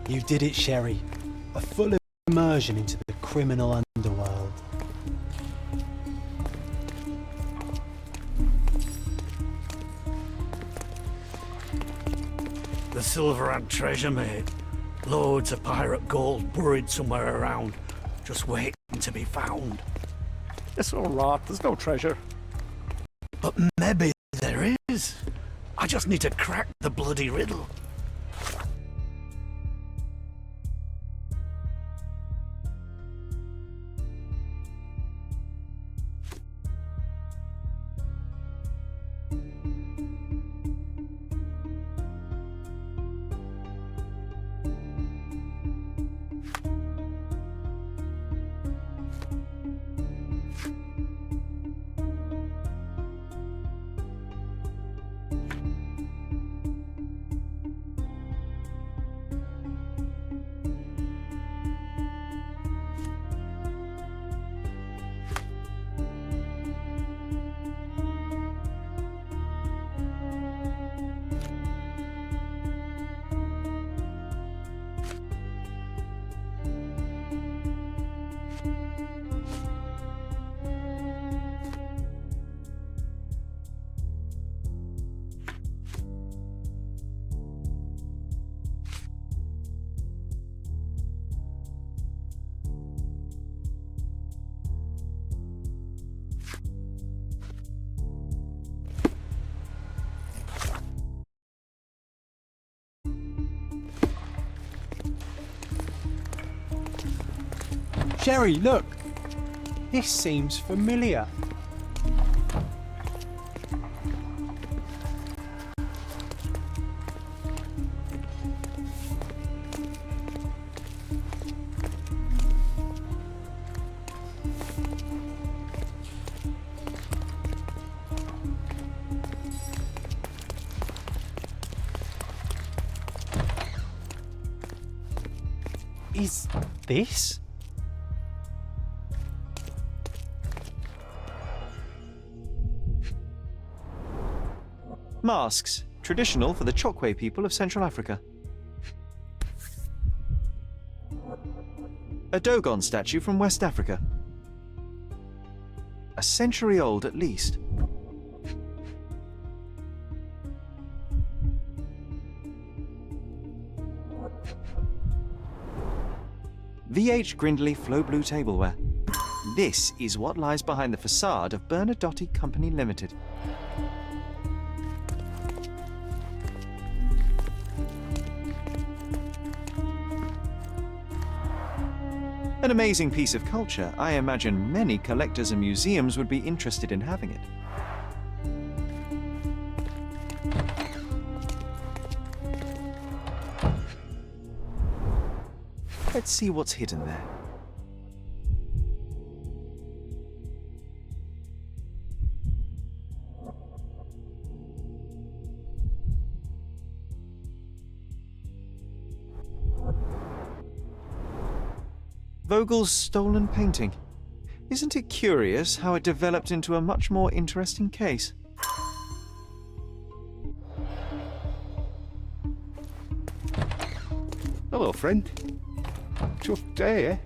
You did it, Sherry. A full immersion into the criminal underworld. The Silverhand treasure, mate. Loads of pirate gold buried somewhere around, just waiting to be found. It's all right, there's no treasure. But maybe there is. I just need to crack the bloody riddle. Sherry, look! This seems familiar. Is this? Masks, traditional for the Chokwe people of Central Africa. A Dogon statue from West Africa. A century old at least. VH Grindley Flow Blue tableware. This is what lies behind the facade of Bernadotte Company Limited. An amazing piece of culture. I imagine many collectors and museums would be interested in having it. Let's see what's hidden there. Vogel's stolen painting. Isn't it curious how it developed into a much more interesting case? Hello, friend. Tough day, eh?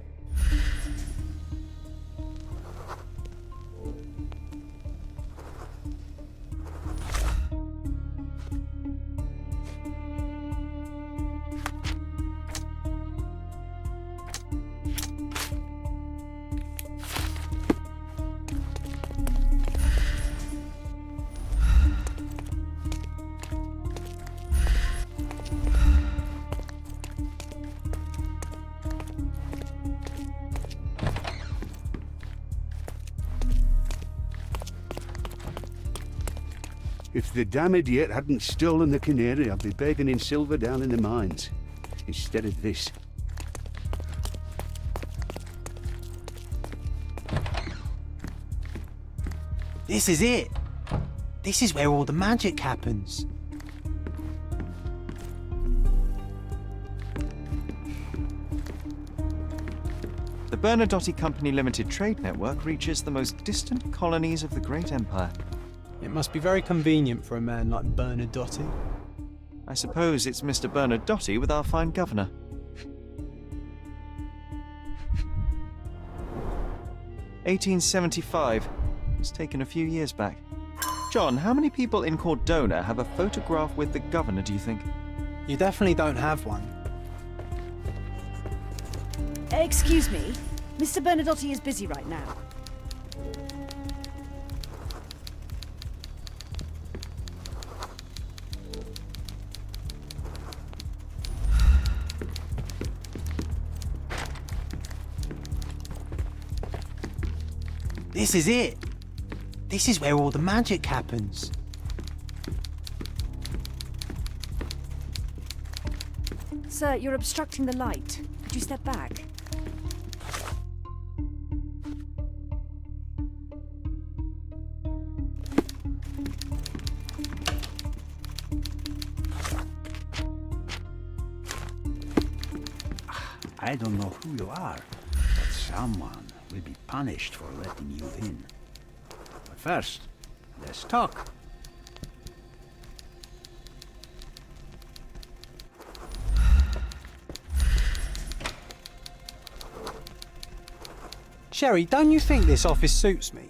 If the damn idiot hadn't stolen the canary, I'd be begging in silver down in the mines, instead of this. This is it! This is where all the magic happens. The Bernadotte Company Limited trade network reaches the most distant colonies of the Great Empire. It must be very convenient for a man like Bernadotte. I suppose it's Mr. Bernadotte with our fine governor. 1875. It was taken a few years back. John, how many people in Cordona have a photograph with the governor, do you think? You definitely don't have one. Excuse me, Mr. Bernadotte is busy right now. This is it. This is where all the magic happens. Sir, you're obstructing the light. Could you step back? I don't know who you are, but someone will be punished for letting you in. But first, let's talk. Sherry, don't you think this office suits me?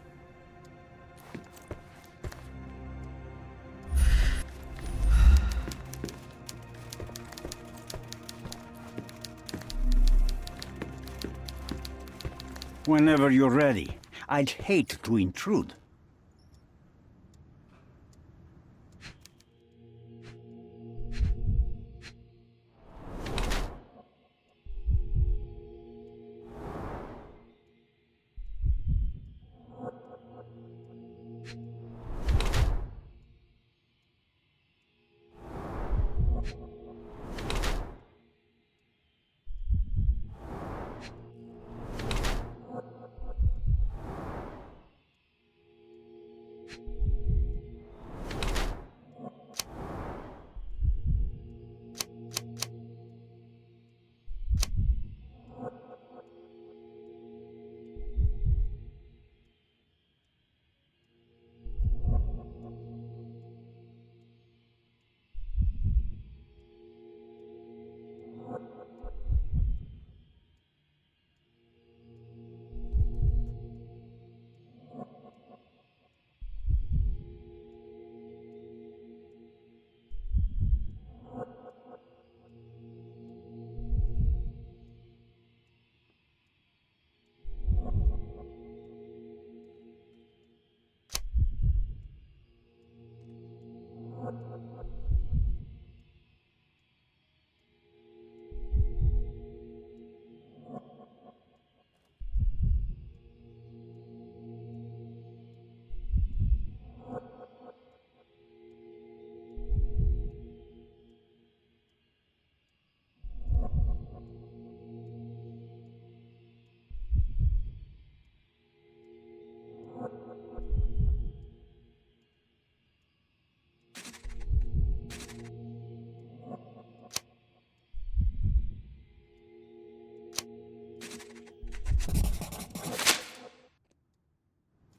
Whenever you're ready. I'd hate to intrude.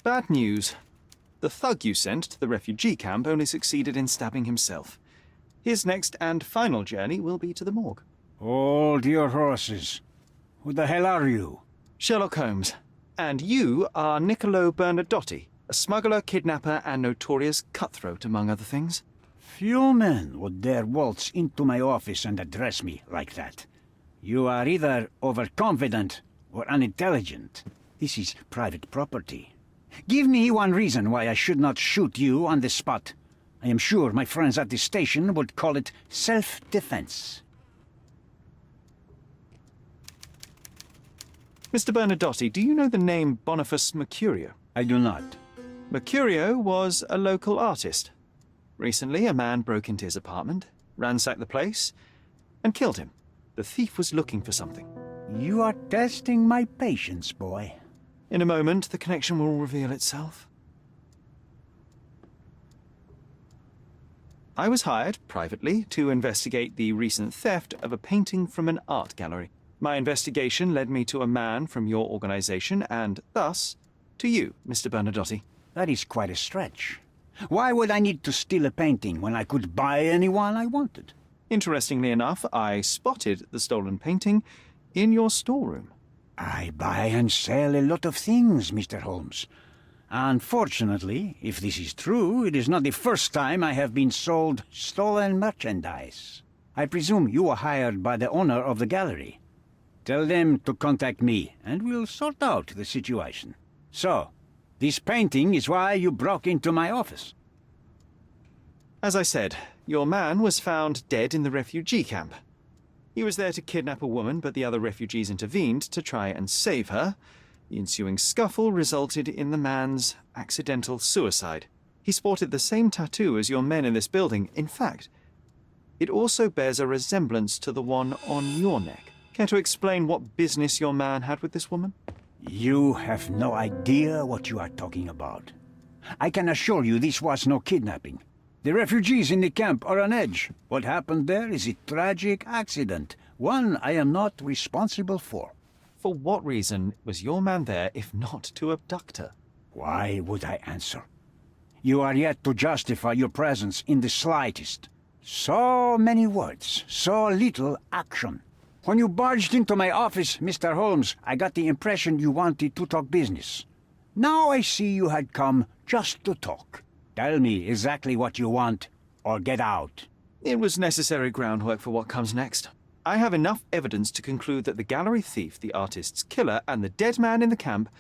Bad news. The thug you sent to the refugee camp only succeeded in stabbing himself. His next and final journey will be to the morgue. Hold your horses. Who the hell are you? Sherlock Holmes. And you are Niccolo Bernadotte, a smuggler, kidnapper, and notorious cutthroat, among other things. Few men would dare waltz into my office and address me like that. You are either overconfident or unintelligent. This is private property. Give me one reason why I should not shoot you on the spot. I am sure my friends at the station would call it self-defense. Mr. Bernadotte, do you know the name Boniface Mercurio? I do not. Mercurio was a local artist. Recently, a man broke into his apartment, ransacked the place, and killed him. The thief was looking for something. You are testing my patience, boy. In a moment, the connection will reveal itself. I was hired, privately, to investigate the recent theft of a painting from an art gallery. My investigation led me to a man from your organization, and thus, to you, Mr. Bernadotte. That is quite a stretch. Why would I need to steal a painting when I could buy anyone I wanted? Interestingly enough, I spotted the stolen painting in your storeroom. I buy and sell a lot of things, Mr. Holmes. Unfortunately, if this is true, it is not the first time I have been sold stolen merchandise. I presume you were hired by the owner of the gallery. Tell them to contact me, and we'll sort out the situation. So, this painting is why you broke into my office. As I said, your man was found dead in the refugee camp. He was there to kidnap a woman, but the other refugees intervened to try and save her. The ensuing scuffle resulted in the man's accidental suicide. He sported the same tattoo as your men in this building. In fact, it also bears a resemblance to the one on your neck. Care to explain what business your man had with this woman? You have no idea what you are talking about. I can assure you this was no kidnapping. The refugees in the camp are on edge. What happened there is a tragic accident, one I am not responsible for. For what reason was your man there if not to abduct her? Why would I answer? You are yet to justify your presence in the slightest. So many words, so little action. When you barged into my office, Mr. Holmes, I got the impression you wanted to talk business. Now I see you had come just to talk. Tell me exactly what you want, or get out. It was necessary groundwork for what comes next. I have enough evidence to conclude that the gallery thief, the artist's killer, and the dead man in the camp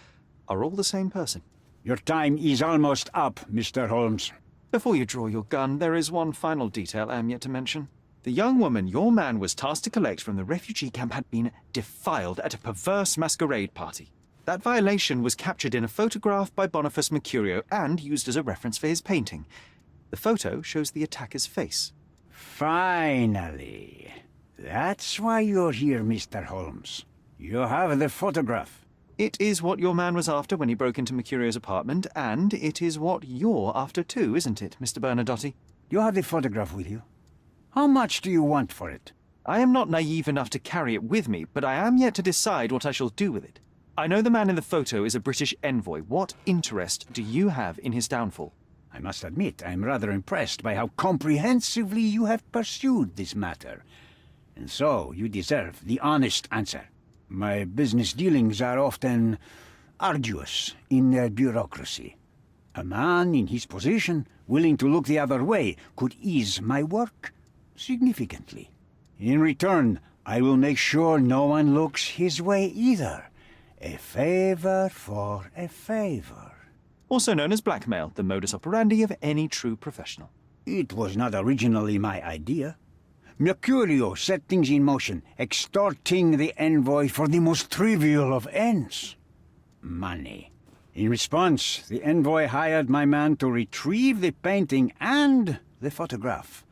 are all the same person. Your time is almost up, Mr. Holmes. Before you draw your gun, there is one final detail I am yet to mention. The young woman your man was tasked to collect from the refugee camp had been defiled at a perverse masquerade party. That violation was captured in a photograph by Boniface Mercurio and used as a reference for his painting. The photo shows the attacker's face. Finally. That's why you're here, Mr. Holmes. You have the photograph. It is what your man was after when he broke into Mercurio's apartment, and it is what you're after too, isn't it, Mr. Bernadotte? You have the photograph with you? How much do you want for it? I am not naive enough to carry it with me, but I am yet to decide what I shall do with it. I know the man in the photo is a British envoy. What interest do you have in his downfall? I must admit, I am rather impressed by how comprehensively you have pursued this matter. And so, you deserve the honest answer. My business dealings are often arduous in their bureaucracy. A man in his position, willing to look the other way, could ease my work significantly. In return, I will make sure no one looks his way either. A favor for a favor. Also known as blackmail, the modus operandi of any true professional. It was not originally my idea. Mercurio set things in motion, extorting the envoy for the most trivial of ends. Money. In response, the envoy hired my man to retrieve the painting and the photograph,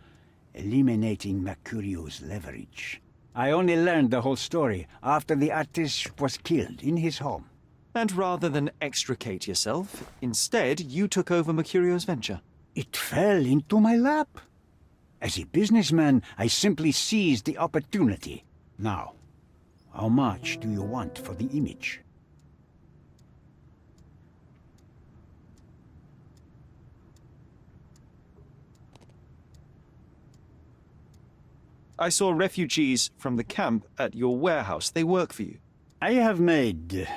eliminating Mercurio's leverage. I only learned the whole story after the artist was killed in his home. And rather than extricate yourself, instead you took over Mercurio's venture. It fell into my lap. As a businessman, I simply seized the opportunity. Now, how much do you want for the image? I saw refugees from the camp at your warehouse. They work for you. I have made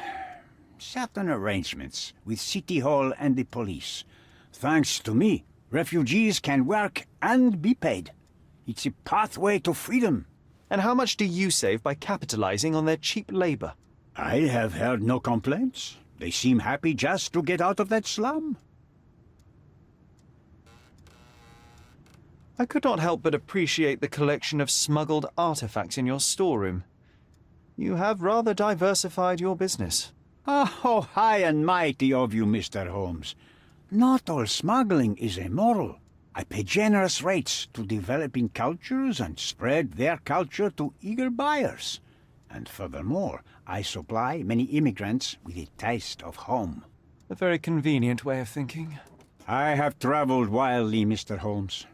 certain arrangements with City Hall and the police. Thanks to me, refugees can work and be paid. It's a pathway to freedom. And how much do you save by capitalizing on their cheap labor? I have heard no complaints. They seem happy just to get out of that slum. I could not help but appreciate the collection of smuggled artifacts in your storeroom. You have rather diversified your business. Oh, high and mighty of you, Mr. Holmes. Not all smuggling is immoral. I pay generous rates to developing cultures and spread their culture to eager buyers. And furthermore, I supply many immigrants with a taste of home. A very convenient way of thinking. I have traveled wildly, Mr. Holmes.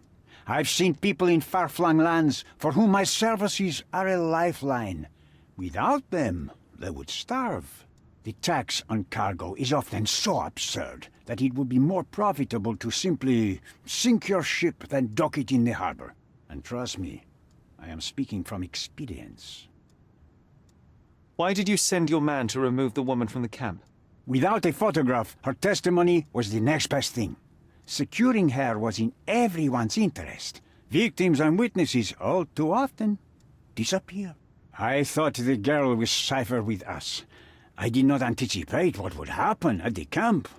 I've seen people in far-flung lands for whom my services are a lifeline. Without them, they would starve. The tax on cargo is often so absurd that it would be more profitable to simply sink your ship than dock it in the harbor. And trust me, I am speaking from experience. Why did you send your man to remove the woman from the camp? Without a photograph, her testimony was the next best thing. Securing her was in everyone's interest. Victims and witnesses all too often disappear. I thought the girl was safer with us. I did not anticipate what would happen at the camp.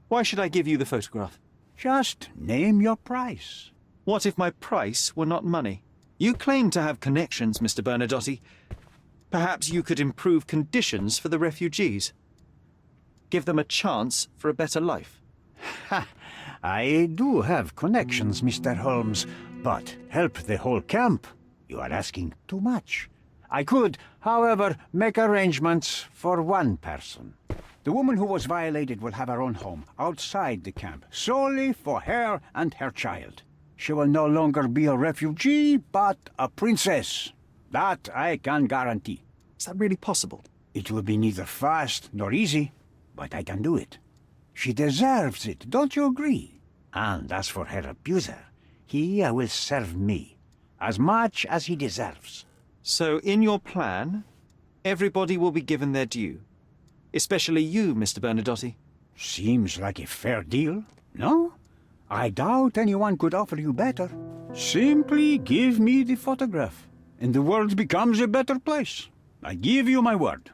Why should I give you the photograph? Just name your price. What if my price were not money? You claim to have connections, Mr. Bernadotte. Perhaps you could improve conditions for the refugees. Give them a chance for a better life. Ha! I do have connections, Mr. Holmes, but help the whole camp? You are asking too much. I could, however, make arrangements for one person. The woman who was violated will have her own home outside the camp, solely for her and her child. She will no longer be a refugee, but a princess. That I can guarantee. Is that really possible? It will be neither fast nor easy, but I can do it. She deserves it, don't you agree? And as for her abuser, he will serve me, as much as he deserves. So, in your plan, everybody will be given their due. Especially you, Mr. Bernadotte. Seems like a fair deal, no? I doubt anyone could offer you better. Simply give me the photograph, and the world becomes a better place. I give you my word.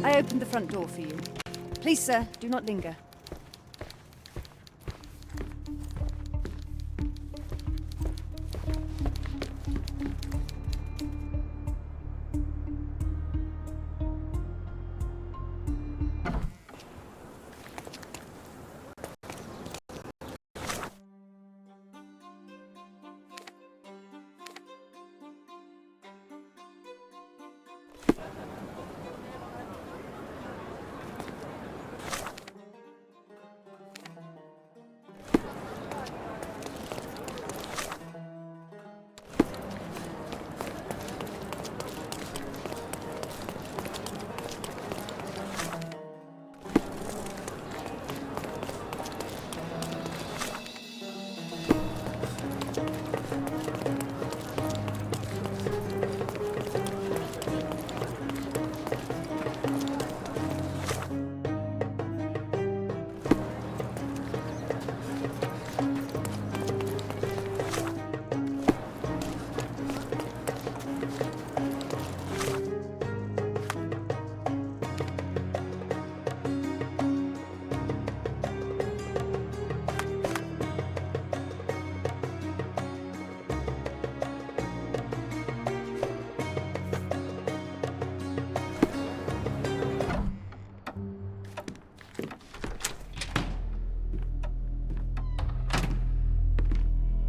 I opened the front door for you. Please, sir, do not linger.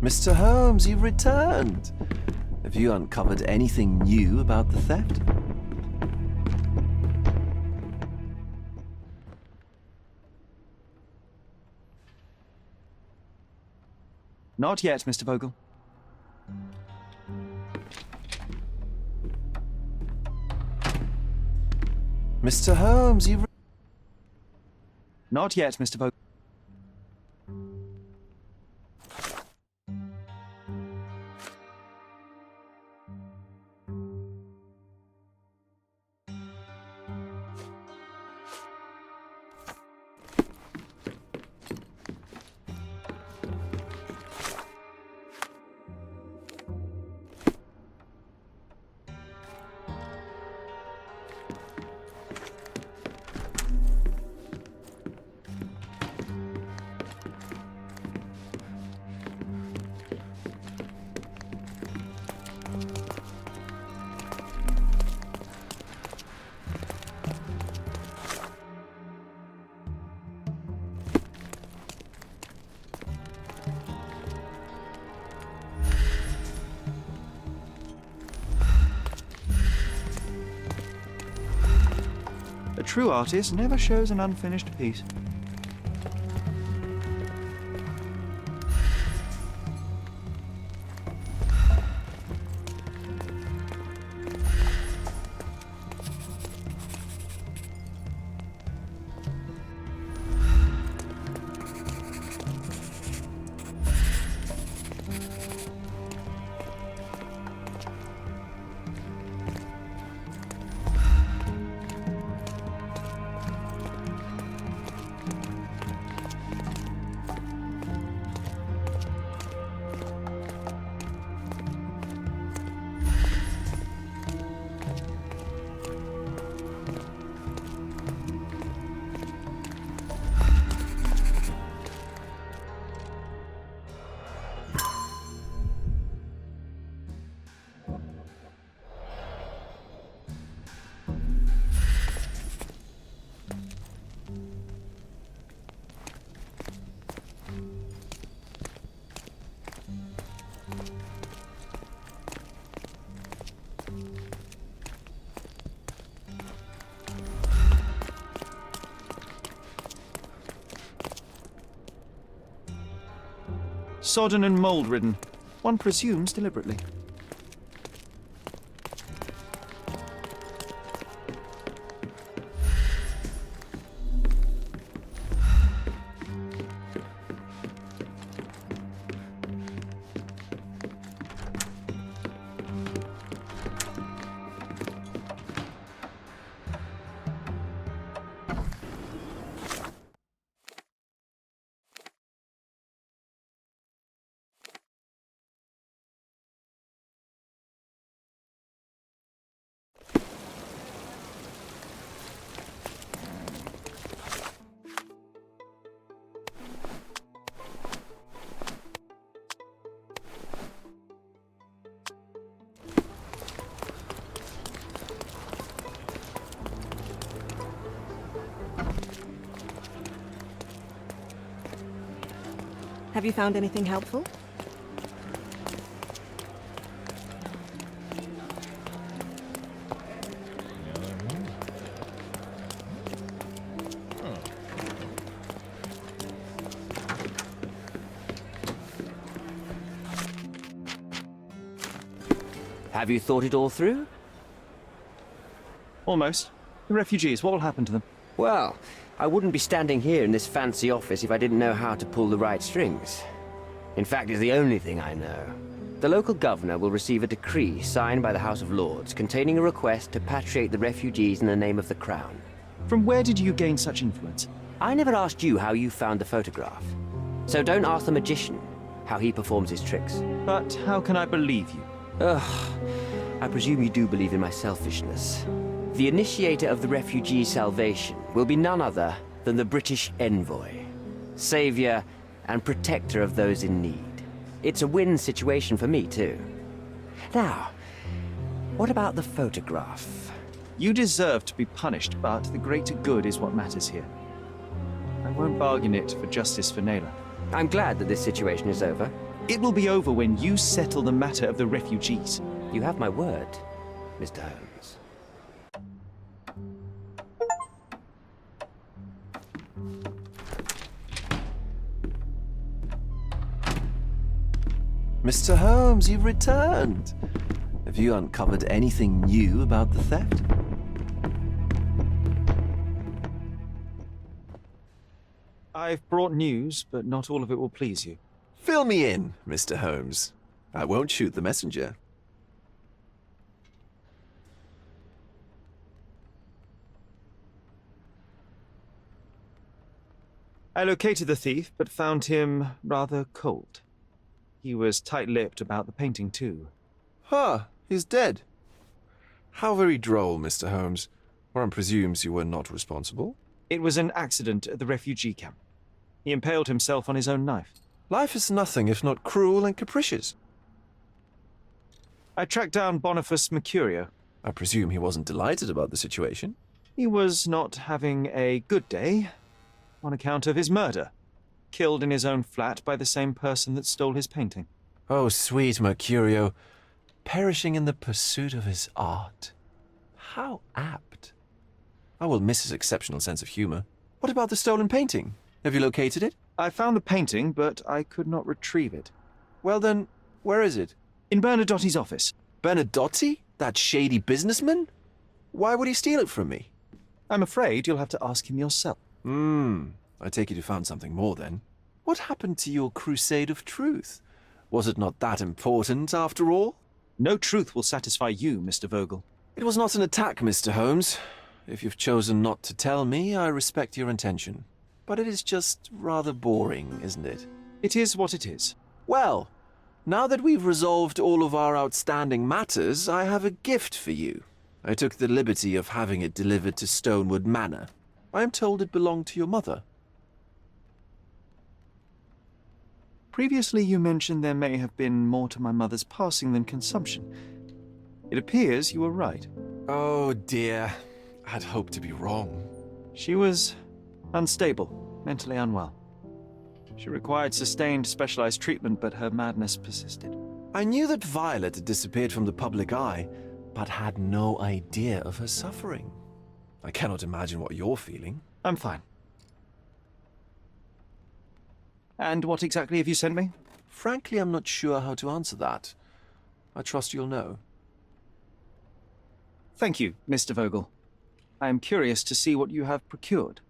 Mr. Holmes, you've returned. Have you uncovered anything new about the theft? Not yet, Mr. Vogel. Mr. Holmes, you've... Not yet, Mr. Vogel. A true artist never shows an unfinished piece. Sodden and mould-ridden, one presumes deliberately. Have you found anything helpful? Have you thought it all through? Almost. The refugees, what will happen to them? Well, I wouldn't be standing here in this fancy office if I didn't know how to pull the right strings. In fact, it's the only thing I know. The local governor will receive a decree signed by the House of Lords containing a request to patriate the refugees in the name of the Crown. From where did you gain such influence? I never asked you how you found the photograph. So don't ask the magician how he performs his tricks. But how can I believe you? Ugh, I presume you do believe in my selfishness. The initiator of the refugee salvation will be none other than the British envoy, savior and protector of those in need. It's a win situation for me, too. Now, what about the photograph? You deserve to be punished, but the greater good is what matters here. I won't bargain it for justice for Naylor. I'm glad that this situation is over. It will be over when you settle the matter of the refugees. You have my word, Mr. Holmes. Mr. Holmes, you've returned. Have you uncovered anything new about the theft? I've brought news, but not all of it will please you. Fill me in, Mr. Holmes. I won't shoot the messenger. I located the thief, but found him rather cold. He was tight-lipped about the painting, too. Huh, he's dead. How very droll, Mr. Holmes. One presumes you were not responsible. It was an accident at the refugee camp. He impaled himself on his own knife. Life is nothing if not cruel and capricious. I tracked down Boniface Mercurio. I presume he wasn't delighted about the situation. He was not having a good day on account of his murder. Killed in his own flat by the same person that stole his painting. Oh, sweet Mercurio, perishing in the pursuit of his art. How apt. I will miss his exceptional sense of humor. What about the stolen painting? Have you located it? I found the painting, but I could not retrieve it. Well then, where is it? In Bernadotti's office. Bernadotti? That shady businessman? Why would he steal it from me? I'm afraid you'll have to ask him yourself. I take it you found something more then. What happened to your crusade of truth? Was it not that important, after all? No truth will satisfy you, Mr. Vogel. It was not an attack, Mr. Holmes. If you've chosen not to tell me, I respect your intention. But it is just rather boring, isn't it? It is what it is. Well, now that we've resolved all of our outstanding matters, I have a gift for you. I took the liberty of having it delivered to Stonewood Manor. I am told it belonged to your mother. Previously you mentioned there may have been more to my mother's passing than consumption. It appears you were right. Oh dear, I'd hoped to be wrong. She was unstable, mentally unwell. She required sustained specialized treatment, but her madness persisted. I knew that Violet had disappeared from the public eye, but had no idea of her suffering. I cannot imagine what you're feeling. I'm fine. And what exactly have you sent me? Frankly, I'm not sure how to answer that. I trust you'll know. Thank you, Mr. Vogel. I am curious to see what you have procured.